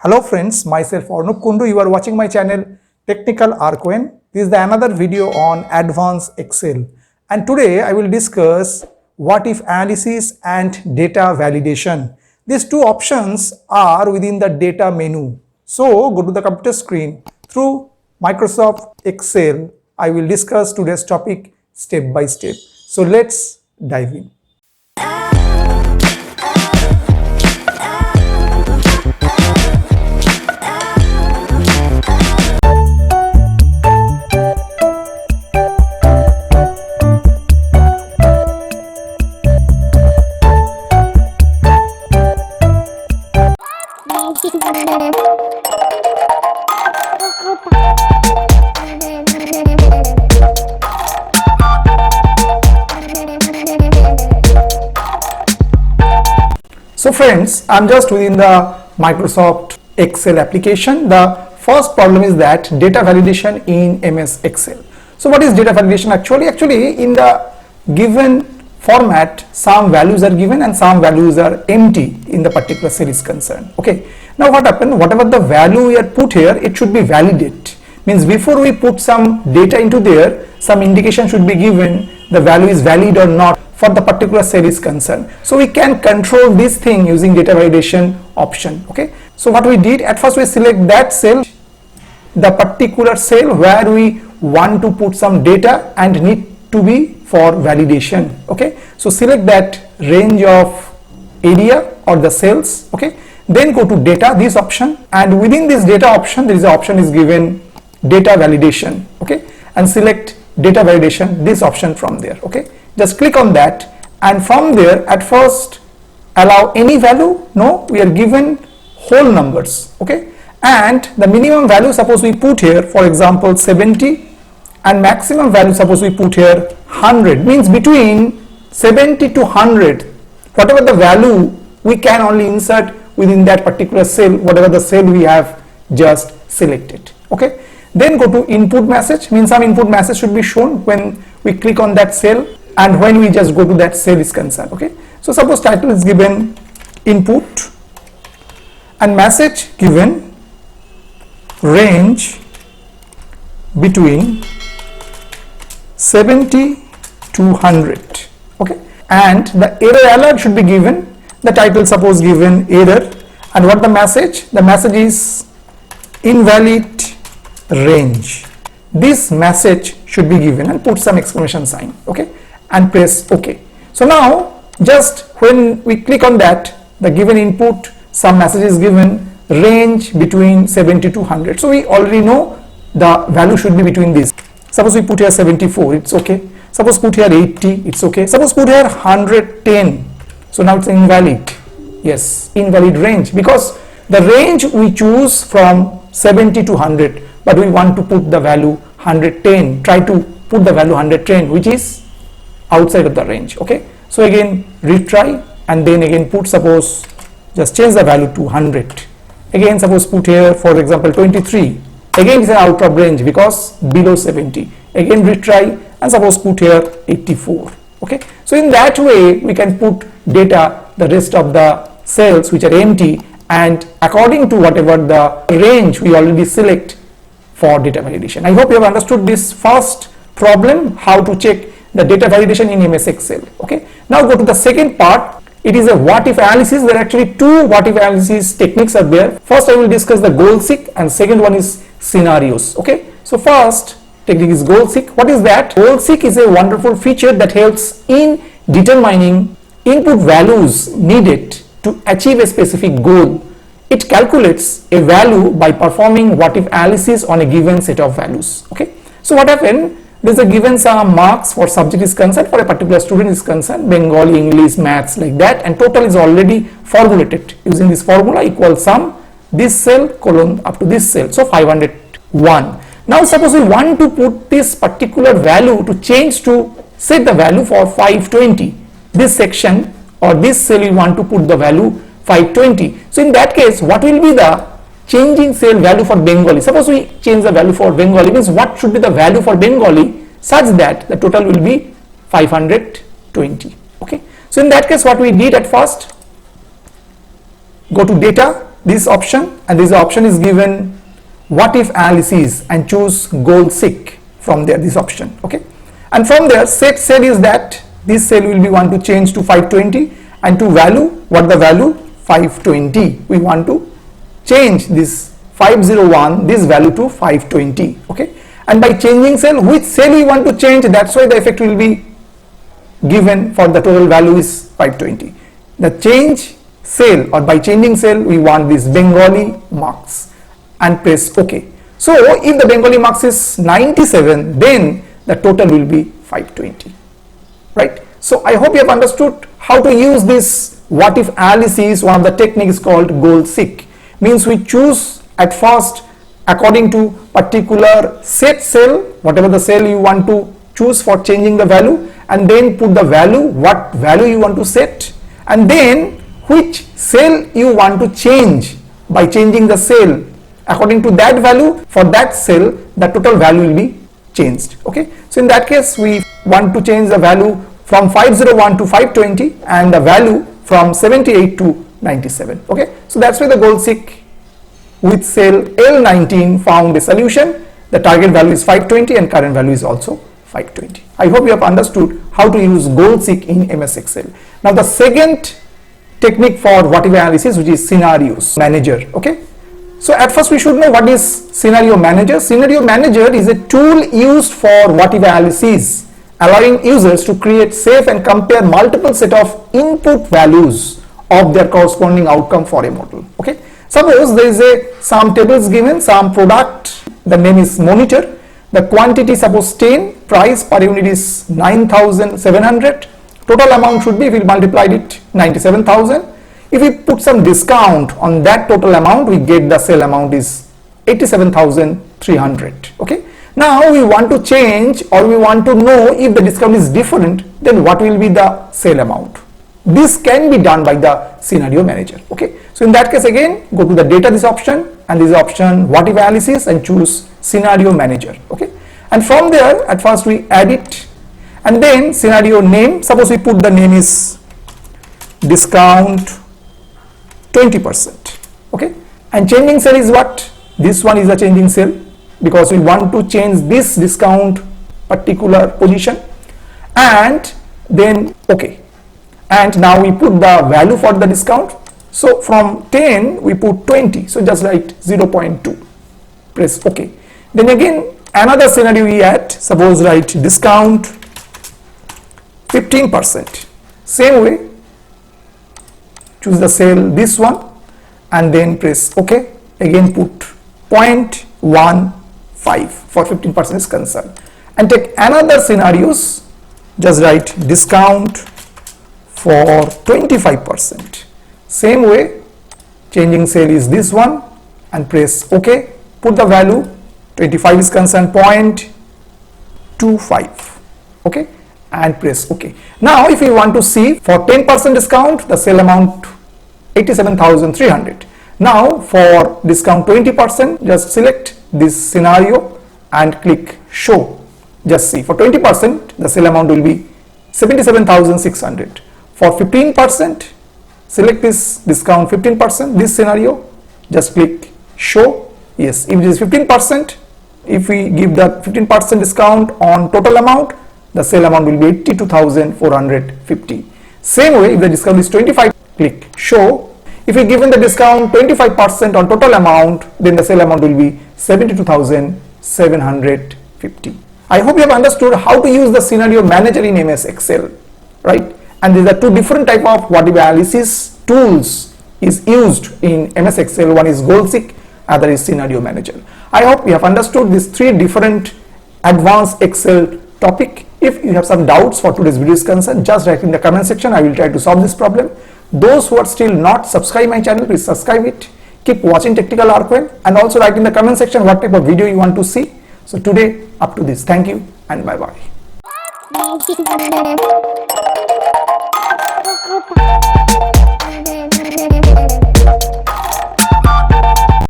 Hello friends, myself Arnab Kundu. You are watching my channel Technical Arcoin. This is another video on Advanced Excel. And today I will discuss what if analysis and data validation. These two options are within the data menu. So go to the computer screen. Through Microsoft Excel, I will discuss today's topic step by step. So let's dive in. So friends, I'm just within the Microsoft Excel application. The first problem is that data validation in MS Excel. So what is data validation actually? Actually, in the given format, some values are given and some values are empty in the particular cell is concerned. Okay. Now what happened? Whatever the value we are put here, it should be validate. Means before we put some data into there, some indication should be given the value is valid or not for the particular cell is concerned. So we can control this thing using data validation option. Okay. So what we did, at first we select that cell, the particular cell where we want to put some data and need to be for validation. Okay. So select that range of area or the cells. Okay. Then go to data, this option, and within this data option, there is an option is given data validation. Okay. And select data validation, this option from there. Okay. Just click on that, and from there at first allow any value. No, we are given whole numbers. Okay. And the minimum value suppose we put here, for example 70, and maximum value suppose we put here 100, means between 70 to 100 whatever the value we can only insert within that particular cell, whatever the cell we have just selected. Okay. Then go to input message, means some input message should be shown when we click on that cell and when we just go to that cell is concerned. Okay. So suppose title is given input and message given range between 70 to 100. Okay. And the error alert should be given, the title suppose given error, and what the message is invalid range. This message should be given and put some exclamation sign. Okay. And press OK. So now just when we click on that, the given input, some message is given range between 70 to 100. So we already know the value should be between these. Suppose we put here 74, it's okay. Suppose put here 80, it's okay. Suppose put here 110. So now it's invalid. Yes, invalid range, because the range we choose from 70 to 100, but we want to put the value 110. Try to put the value 110, which is outside of the range. Okay. So again retry, and then again put, suppose just change the value to 100. Again suppose put here for example 23. Again it's an out of range because below 70. Again retry, and suppose put here 84. Okay. So in that way we can put data, the rest of the cells which are empty, and according to whatever the range we already select for data validation. I hope you have understood this first problem, how to check the data validation in MS Excel. Okay. Now go to the second part. It is a what if analysis. There are actually two what if analysis techniques are there. First I will discuss the goal seek, and second one is scenarios. Okay. So first technique is goal seek. What is that? Goal seek is a wonderful feature that helps in determining input values needed to achieve a specific goal. It calculates a value by performing what if analysis on a given set of values. Okay. So what happened? There's a given some marks for subject is concerned, for a particular student is concerned, Bengali, English, maths, like that, and total is already formulated using this formula equals sum this cell colon up to this cell, so 501. Now suppose we want to put this particular value to change to set the value for 520. This section or this cell we want to put the value 520. So in that case, what will be the changing cell value for Bengali? Suppose we change the value for Bengali, means what should be the value for Bengali such that the total will be 520. Okay. So in that case, what we did at first, go to data, this option, and this option is given what if analysis, and choose goal seek from there, this option. Okay, and from there set cell is that this cell will be want to change to 520, and to value, what the value, 520. We want to change this 501, this value to 520. Okay, and by changing cell, which cell we want to change, that's why the effect will be given for the total value is 520. The change cell, or by changing cell, we want this Bengali marks, and press OK. So if the Bengali marks is 97, then the total will be 520, right? So I hope you have understood how to use this what if analysis. One of the techniques called goal seek, means we choose at first according to particular set cell, whatever the cell you want to choose for changing the value, and then put the value, what value you want to set, and then which cell you want to change. By changing the cell according to that value, for that cell the total value will be changed. Okay, so in that case we want to change the value from 501 to 520, and the value from 78 to 97. Okay, so that's why the goal seek with cell L19 found a solution. The target value is 520 and current value is also 520. I hope you have understood how to use goal seek in MS Excel. Now the second technique for what if analysis, which is scenarios manager. Okay, so at first we should know what is scenario manager. Scenario manager is a tool used for what if analysis, allowing users to create, save and compare multiple set of input values of their corresponding outcome for a model. Okay, suppose there is some tables given, some product, the name is monitor, the quantity suppose 10, price per unit is 9,700, total amount should be, if we multiplied it, 97,000. If we put some discount on that total amount, we get the sale amount is 87,300. Okay, now we want to change, or we want to know if the discount is different, then what will be the sale amount. This can be done by the scenario manager. Okay, so in that case, again go to the data, this option, and this option what if analysis, and choose scenario manager. Okay, and from there at first we add it, and then scenario name, suppose we put the name is discount 20%. Okay, and changing cell is what, this one is the changing cell, because we want to change this discount particular position, and then OK, and now we put the value for the discount. So from 10 we put 20, so just write 0.2, press OK. Then again another scenario we add, suppose write discount 15%, same way choose the cell this one, and then press OK, again put 0.15 for 15% is concerned, and take another scenarios, just write discount for 25%, same way changing cell is this one, and press OK, put the value 25 is concerned 0.25. Okay, and press OK. Now if we want to see for 10% discount, the sale amount 87,300. Now for discount 20%, just select this scenario and click show. Just see, for 20% the sale amount will be 77,600. For 15%, select this discount 15%, this scenario, just click show. Yes, if it is 15%, if we give the 15% discount on total amount, the sale amount will be 82,450. Same way, if the discount is 25, click show. If we given the discount 25% on total amount, then the sale amount will be 72,750. I hope you have understood how to use the scenario manager in MS Excel, right? And these are two different type of what if analysis tools is used in MS Excel. One is goal seek, other is scenario manager. I hope you have understood these three different advanced Excel topic. If you have some doubts for today's video is concerned, just write in the comment section. I will try to solve this problem. Those who are still not subscribed my channel, please subscribe it. Keep watching Technical Arcane, and also write in the comment section what type of video you want to see. So today up to this. Thank you and bye bye.